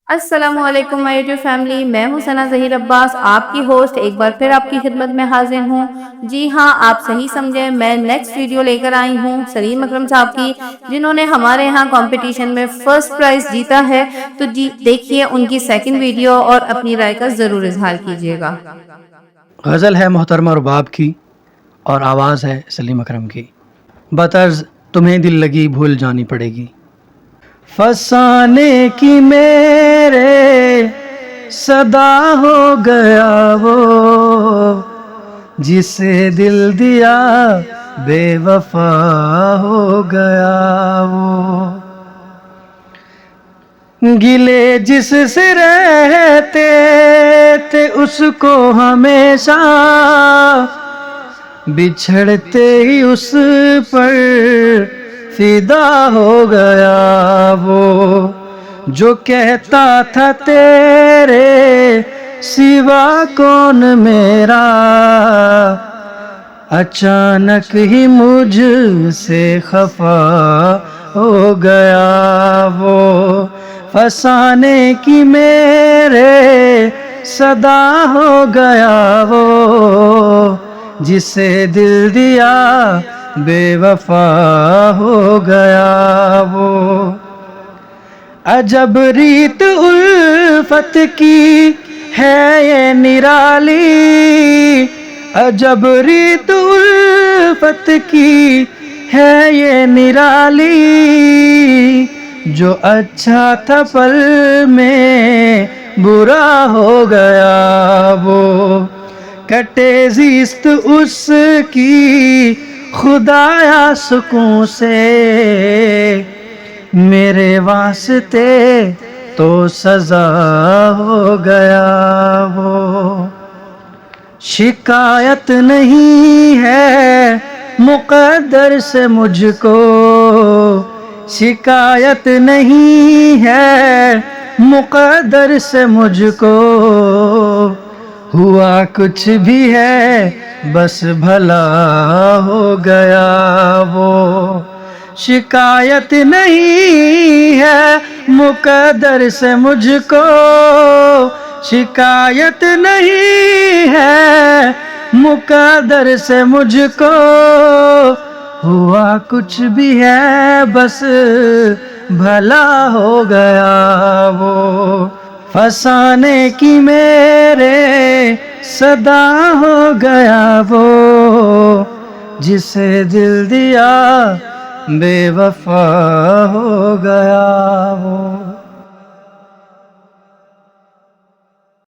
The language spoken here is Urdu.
السلام علیکم مائی یوٹیوب فیملی، میں ہوں ثنا ظہیر عباس، آپ کی ہوسٹ ایک بار پھر آپ کی خدمت میں حاضر ہوں۔ جی ہاں، آپ صحیح سمجھے، میں نیکسٹ ویڈیو لے کر آئی ہوں سلیم اکرم صاحب کی، جنہوں نے ہمارے ہاں کمپٹیشن میں فرسٹ پرائز جیتا ہے۔ تو جی دیکھیے ان کی سیکنڈ ویڈیو اور اپنی رائے کا ضرور اظہار کیجیے گا۔ غزل ہے محترمہ رباب کی اور آواز ہے سلیم اکرم کی، بطرز تمہیں دل لگی بھول جانی پڑے گی۔ فسانے کی میرے صدا ہو گیا وہ، جسے دل دیا بے وفا ہو گیا وہ۔ گلے جس سے رہتے تھے اس کو ہمیشہ، بچھڑتے ہی اس پر فدا ہو گیا وہ۔ جو کہتا تھا تیرے سوا کون میرا، اچانک ہی مجھ سے خفا ہو گیا وہ۔ فسانے کی میرے صدا ہو گیا وہ، جسے دل دیا بے وفا ہو گیا وہ۔ عجب ریت الفت کی ہے یہ نرالی، عجب ریت الفت کی ہے یہ نرالی، جو اچھا تھا پل میں برا ہو گیا وہ۔ کٹے زیست اس کی خدایا سکون سے، میرے واسطے تو سزا ہو گیا وہ۔ شکایت نہیں ہے مقدر سے مجھ کو، شکایت نہیں ہے مقدر سے مجھ کو، ہوا کچھ بھی ہے بس بھلا ہو گیا وہ۔ شکایت نہیں ہے مقدر سے مجھ کو، شکایت نہیں ہے مقدر سے مجھ کو، ہوا کچھ بھی ہے بس بھلا ہو گیا وہ۔ فسانے کی میرے صدا ہو گیا وہ، جسے دل دیا بے وفا ہو گیا وہ۔